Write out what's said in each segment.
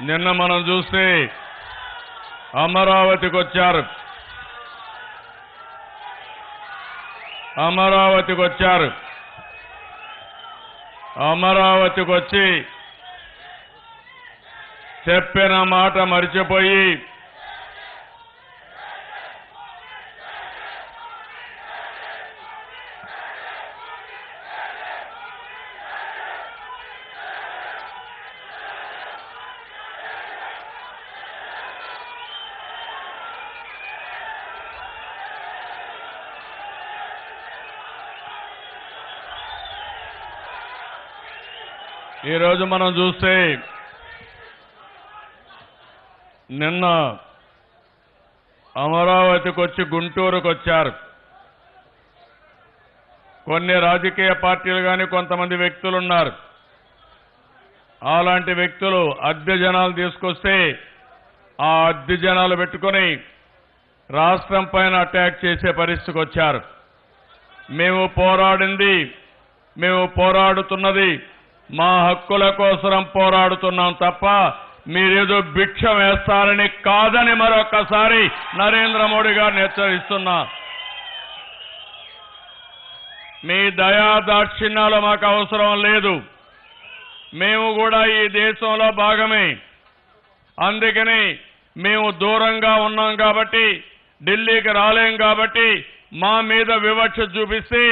నిన్న మనం చూస్తే అమరావతికి వచ్చారు. అమరావతికి వచ్చి చెప్పిన మాట మరిచిపోయి ఈరోజు మనం చూస్తే నిన్న అమరావతికి వచ్చి గుంటూరుకు వచ్చారు. కొన్ని రాజకీయ పార్టీలు కానీ కొంతమంది వ్యక్తులు ఉన్నారు. అలాంటి వ్యక్తులు అద్దె జనాలు తీసుకొస్తే ఆ అద్దె జనాలు పెట్టుకొని రాష్ట్రం పైన అటాక్ చేసే పరిస్థితికి వచ్చారు. మేము పోరాడుతున్నది మా హక్కుల కోసం పోరాడుతున్నాం తప్ప మీరేదో భిక్ష వేస్తారని కాదని మరొకసారి నరేంద్ర మోడీ గారిని హెచ్చరిస్తున్నా. మీ దయా దాక్షిణ్యాలు మాకు అవసరం లేదు. మేము కూడా ఈ దేశంలో భాగమే. అందుకని మేము దూరంగా ఉన్నాం కాబట్టి, ఢిల్లీకి రాలేం కాబట్టి మా మీద వివక్ష చూపిస్తే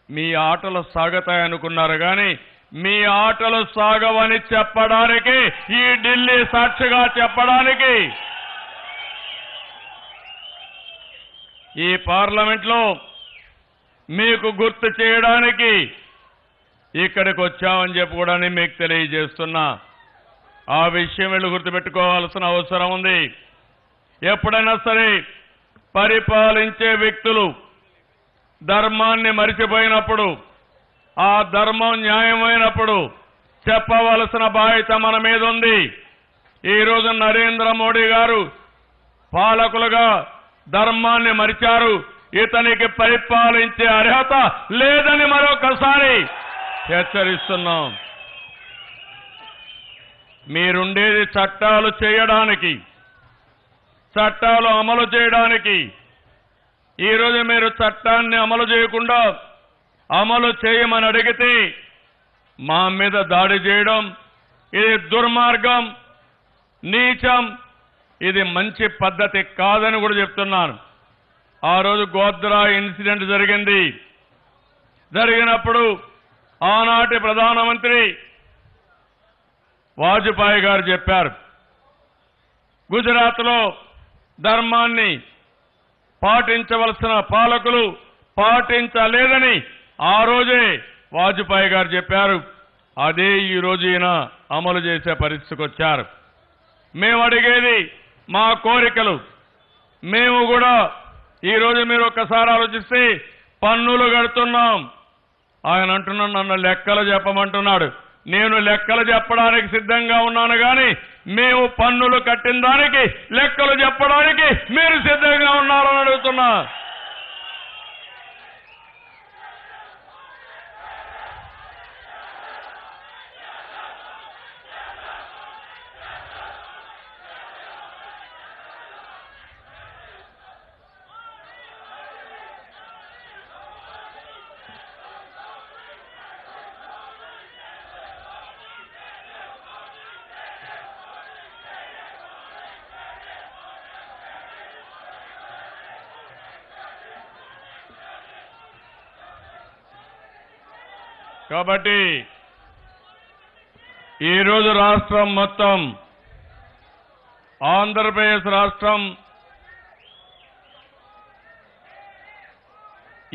మీ ఆటలు సాగతాయనుకున్నారు కానీ మీ ఆటలు సాగవని చెప్పడానికి, ఈ ఢిల్లీ సాక్షిగా చెప్పడానికి ఈ పార్లమెంట్లో మీకు గుర్తు చేయడానికి ఇక్కడికి వచ్చామని చెప్పి కూడా మీకు తెలియజేస్తున్నా. ఆ విషయం వీళ్ళు గుర్తుపెట్టుకోవాల్సిన అవసరం ఉంది. ఎప్పుడైనా సరే పరిపాలించే వ్యక్తులు ధర్మాన్ని మరిచిపోయినప్పుడు, ఆ ధర్మం న్యాయమైనప్పుడు చెప్పవలసిన బాధ్యత మన మీద ఉంది. ఈరోజు నరేంద్ర మోడీ గారు పాలకులుగా ధర్మాన్ని మరిచారు. ఇతనికి పరిపాలించే అర్హత లేదని మరొకసారి హెచ్చరిస్తున్నాం. మీరుండేది చట్టాలు చేయడానికి, చట్టాలు అమలు చేయడానికి. ఈరోజు మీరు చట్టాన్ని అమలు చేయకుండా అమలు చేయమని అడిగితే మా మీద దాడి చేయడం ఇది దుర్మార్గం, నీచం. ఇది మంచి పద్ధతి కాదని కూడా చెప్తున్నాను. ఆ రోజు గోద్రా ఇన్సిడెంట్ జరిగినప్పుడు ఆనాటి ప్రధానమంత్రి వాజ్పేయి గారు చెప్పారు, గుజరాత్లో ధర్మాన్ని పాటించవలసిన పాలకులు పాటించలేదని ఆ రోజే వాజ్పేయి గారు చెప్పారు. అదే ఈ రోజు ఈయన అమలు చేసే పరిస్థితికి వచ్చారు. మేము అడిగేది మా కోరికలు. మేము కూడా ఈరోజు మీరు ఒక్కసారి ఆలోచిస్తే పన్నులు కడుతున్నాం. ఆయన అంటున్నాడు, నన్ను లెక్కలు చెప్పమంటున్నాడు. నేను లెక్కలు చెప్పడానికి సిద్ధంగా ఉన్నాను కానీ మేము పన్నులు కట్టిన దానికి లెక్కలు చెప్పడానికి మీరు సిద్ధంగా ఉన్నారని అడుగుతున్నా. కాబట్టి ఈరోజు రాష్ట్రం మొత్తం, ఆంధ్రప్రదేశ్ రాష్ట్రం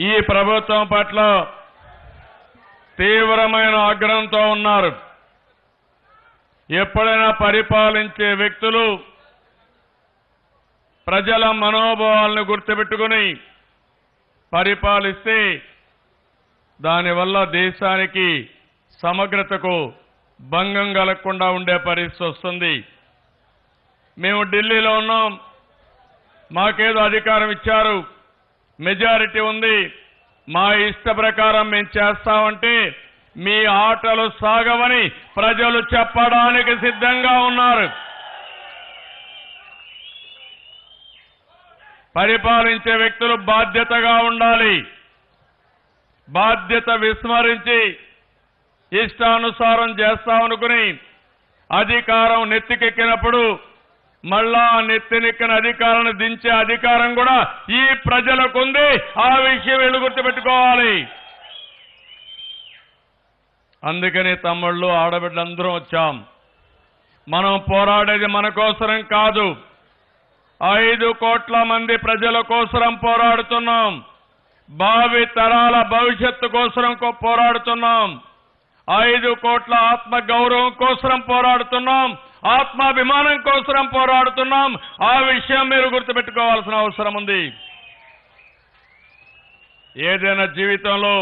ఈ ప్రభుత్వం పట్ల తీవ్రమైన ఆగ్రహంతో ఉన్నారు. ఎప్పుడైనా పరిపాలించే వ్యక్తులు ప్రజల మనోభావాలను గుర్తుపెట్టుకుని పరిపాలిస్తే దానివల్ల దేశానికి సమగ్రతకు భంగం కలగకుండా ఉండే పరిస్థితి వస్తుంది. మేము ఢిల్లీలో ఉన్నాం, మాకేదో అధికారం ఇచ్చారు, మెజారిటీ ఉంది, మా ఇష్ట ప్రకారం మేము చేస్తామంటే మీ ఆటలు సాగవని ప్రజలు చెప్పడానికి సిద్ధంగా ఉన్నారు. పరిపాలించే వ్యక్తులు బాధ్యతగా ఉండాలి. బాధ్యత విస్మరించి ఇష్టానుసారం చేస్తామనుకుని అధికారం నెత్తికెక్కినప్పుడు మళ్ళా నెత్తినెక్కిన అధికారాన్ని దించే అధికారం కూడా ఈ ప్రజలకుంది. ఆ విషయం వీళ్ళు గుర్తుపెట్టుకోవాలి. అందుకని తమ్ముళ్ళు, ఆడబిడ్డలందరం వచ్చాం. మనం పోరాడేది మన కోసరం కాదు, 5 కోట్ల మంది ప్రజల కోసరం పోరాడుతున్నాం. భావి తరాల భవిష్యత్తు కోసరం పోరాడుతున్నాం. 5 కోట్ల ఆత్మ గౌరవం కోసరం పోరాడుతున్నాం. ఆత్మాభిమానం కోసరం పోరాడుతున్నాం. ఆ విషయం మీరు గుర్తుపెట్టుకోవాల్సిన అవసరం ఉంది. ఏదైనా జీవితంలో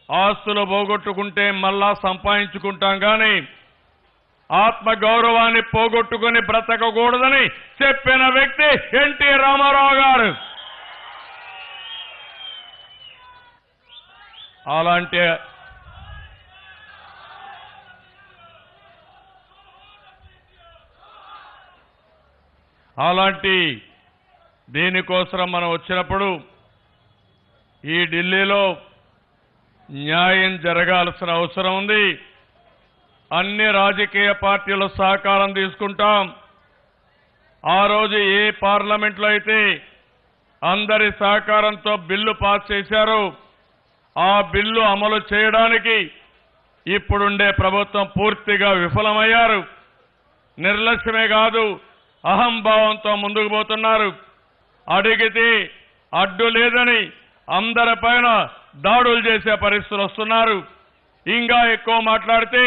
ఆస్తులు పోగొట్టుకుంటే మళ్ళా సంపాదించుకుంటాం కానీ ఆత్మ గౌరవాన్ని పోగొట్టుకుని బ్రతకకూడదని చెప్పిన వ్యక్తి ఎన్టీ రామారావు గారు. అలాంటి దీనికోసం మనం వచ్చినప్పుడు ఈ ఢిల్లీలో న్యాయం జరగాల్సిన అవసరం ఉంది. అన్ని రాజకీయ పార్టీల సహకారం తీసుకుంటాం. ఆ రోజు ఏ పార్లమెంట్లో అయితే అందరి సహకారంతో బిల్లు పాస్ చేశారో ఆ బిల్లు అమలు చేయడానికి ఇప్పుడుండే ప్రభుత్వం పూర్తిగా విఫలమయ్యారు. నిర్లక్ష్యమే కాదు, అహంభావంతో ముందుకు పోతున్నారు. అడిగితే అడ్డు లేదని అందరిపైన దాడులు చేసే పరిస్థితులు వస్తున్నారు. ఇంకా ఎక్కువ మాట్లాడితే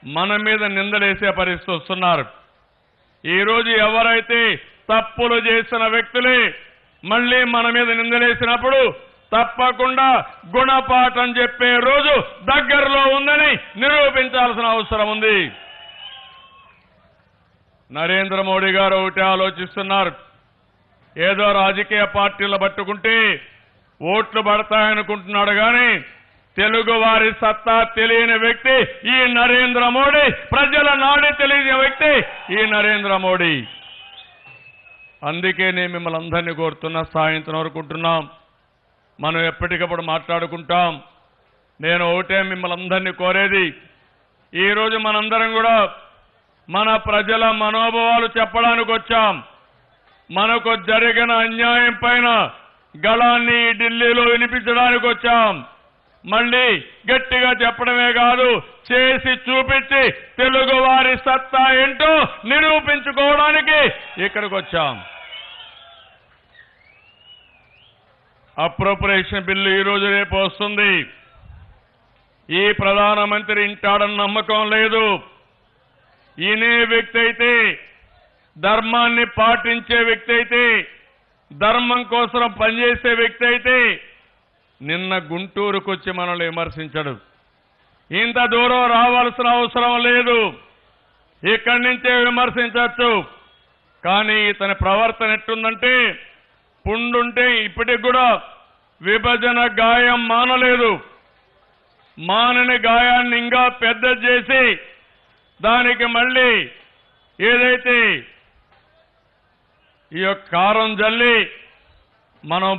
మన మీద నిందలేసే పరిస్థితి వస్తున్నారు. ఈరోజు ఎవరైతే తప్పులు చేసిన వ్యక్తులే మళ్లీ మన మీద నిందలేసినప్పుడు తప్పకుండా గుణపాఠం చెప్పే రోజు దగ్గరలో ఉందని నిరూపించాల్సిన అవసరం ఉంది. నరేంద్ర మోడీ గారు ఒకటి ఆలోచిస్తున్నారు. ఏదో రాజకీయ పార్టీలు పట్టుకుంటే ఓట్లు పడతాయనుకుంటున్నాడు కానీ తెలుగు వారి సత్తా తెలియని వ్యక్తి ఈ నరేంద్ర మోడీ. ప్రజల నాడి తెలియని వ్యక్తి ఈ నరేంద్ర మోడీ. అందుకే నేను మిమ్మల్ని అందరినీ కోరుతున్నా, సాయంత్రం వరకుంటున్నాం, మనం ఎప్పటికప్పుడు మాట్లాడుకుంటాం. నేను ఒకటే మిమ్మల్ని అందరినీ కోరేది, ఈరోజు మనందరం కూడా మన ప్రజల మనోభావాలు చెప్పడానికి వచ్చాం. మనకు జరిగిన అన్యాయం పైన గళాన్ని ఢిల్లీలో వినిపించడానికి వచ్చాం. మళ్ళీ గట్టిగా చెప్పడమే కాదు, చేసి చూపించి తెలుగు వారి సత్తా ఏంటో నిరూపించుకోవడానికి ఇక్కడికి వచ్చాం. అప్రోప్రియేషన్ బిల్లు ఈ రోజు రేపు వస్తుంది. ఈ ప్రధానమంత్రి ఇంటాడని నమ్మకం లేదు. ఈయనే వ్యక్తి అయితే, ధర్మాన్ని పాటించే వ్యక్తి అయితే, ధర్మం కోసం పనిచేసే వ్యక్తి అయితే నిన్న గుంటూరుకు వచ్చి మనల్ని విమర్శించడు. ఇంత దూరం రావాల్సిన అవసరం లేదు, ఇక్కడి నుంచే విమర్శించవచ్చు. కానీ ఇతని ప్రవర్తన ఎట్టుందంటే, పుండుంటే ఇప్పటికి కూడా విభజన గాయం మానలేదు. మానని గాయాన్ని ఇంకా పెద్ద చేసి దానికి మళ్ళీ ఏదైతే ఈ యొక్క కారం జల్లి మనం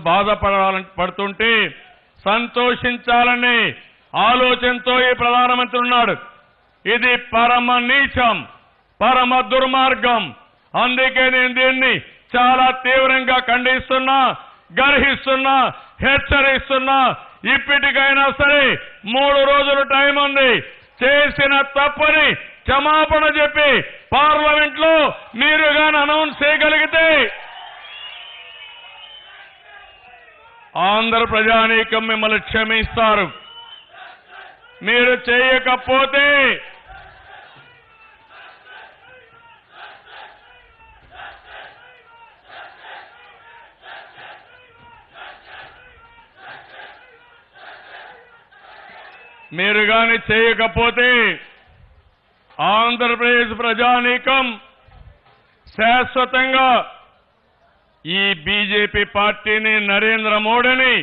పడుతుంటే సంతోషించాలనే ఆలోచనతో ఈ ప్రధానమంత్రి ఉన్నాడు. ఇది పరమ నీచం, పరమ దుర్మార్గం. అందుకే నేను దీన్ని చాలా తీవ్రంగా ఖండిస్తున్నా, గర్హిస్తున్నా, హెచ్చరిస్తున్నా. ఇప్పటికైనా సరే 3 రోజులు టైం ఉంది. చేసిన తప్పని క్షమాపణ చెప్పి పార్లమెంట్లో మీరు గాని అనౌన్స్ చేయగలిగితే ఆంధ్ర ప్రజానీకం మిమ్మల్ని క్షమిస్తారు. మీరు చేయకపోతే ఆంధ్రప్రదేశ్ ప్రజానీకం శాశ్వతంగా ఈ బీజేపీ పార్టీని, నరేంద్ర మోడీని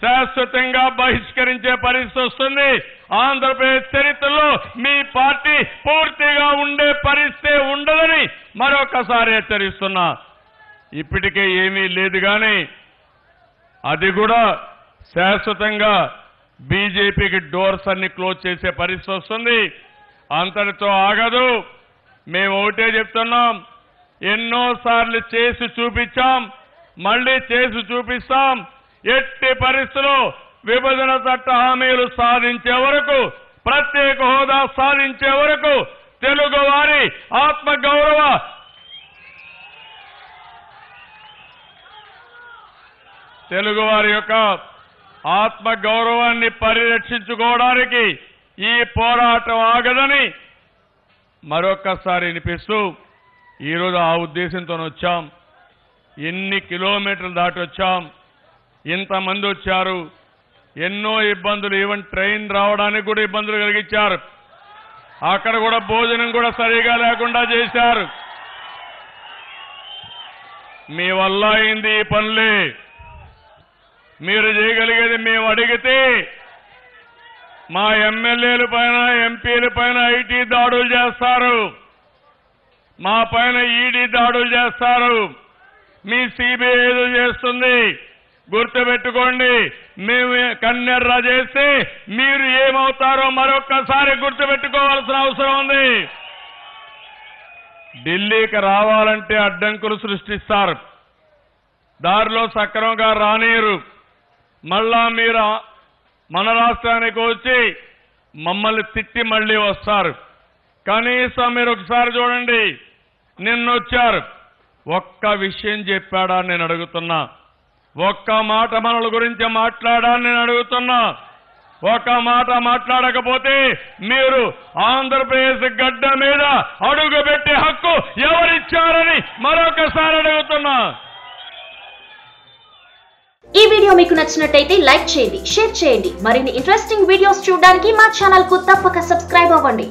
శాశ్వతంగా బహిష్కరించే పరిస్థితి వస్తుంది. ఆంధ్రప్రదేశ్ చరిత్రలో మీ పార్టీ పూర్తిగా ఉండే పరిస్థితి ఉండదని మరొకసారి హెచ్చరిస్తున్నా. ఇప్పటికే ఏమీ లేదు కానీ అది కూడా శాశ్వతంగా బీజేపీకి డోర్స్ అన్ని క్లోజ్ చేసే పరిస్థితి వస్తుంది. అంతటితో ఆగదు. మేము ఒకటే చెప్తున్నాం, ఎన్నోసార్లు చేసి చూపించాం, మళ్ళీ చేసి చూపిస్తాం. ఎట్టి పరిస్థితుల్లో విభజన చట్ట హామీలు సాధించే వరకు, ప్రత్యేక హోదా సాధించే వరకు తెలుగువారి యొక్క ఆత్మగౌరవాన్ని పరిరక్షించుకోవడానికి ఈ పోరాటం ఆగదని మరొక్కసారి వినిపిస్తూ ఈరోజు ఆ ఉద్దేశంతో వచ్చాం. ఎన్ని కిలోమీటర్లు దాటి వచ్చాం, ఇంతమంది వచ్చారు, ఎన్నో ఇబ్బందులు, ఈవెన్ ట్రైన్ రావడానికి కూడా ఇబ్బందులు కలిగించారు. అక్కడ కూడా భోజనం కూడా సరిగా లేకుండా చేశారు. మీ వల్ల అయింది ఈ పనులే. మీరు చేయగలిగేది మేము అడిగితే మా ఎమ్మెల్యేల పైన, ఎంపీల పైన ఐటీ దాడులు చేస్తారు, మా పైన ఈడీ దాడులు చేస్తారు, మీ సిబిఐ ఏదో చేస్తుంది. గుర్తుపెట్టుకోండి, మేము కన్నెర్ర చేస్తే మీరు ఏమవుతారో మరొక్కసారి గుర్తుపెట్టుకోవాల్సిన అవసరం ఉంది. ఢిల్లీకి రావాలంటే అడ్డంకులు సృష్టిస్తారు, దారిలో సక్రమంగా రానీరు. మళ్ళా మీరు మన రాష్ట్రానికి వచ్చి మమ్మల్ని తిట్టి మళ్ళీ వస్తారు. కనీసం మీరు ఒకసారి చూడండి, నిన్నొచ్చారు, ఒక్క విషయం చెప్పాడా నేను అడుగుతున్నా? ఒక్క మాట మనల గురించి మాట్లాడాలని నేను అడుగుతున్నా. ఒక మాట మాట్లాడకపోతే మీరు ఆంధ్రప్రదేశ్ గడ్డ మీద అడుగు పెట్టే హక్కు ఎవరిచ్చారని మరొకసారి అడుగుతున్నా. ఈ వీడియో మీకు నచ్చినట్టయితే లైక్ చేయండి, షేర్ చేయండి. మరిన్ని ఇంట్రెస్టింగ్ వీడియోస్ చూడడానికి మా ఛానల్ కు తప్పక సబ్స్క్రైబ్ అవ్వండి.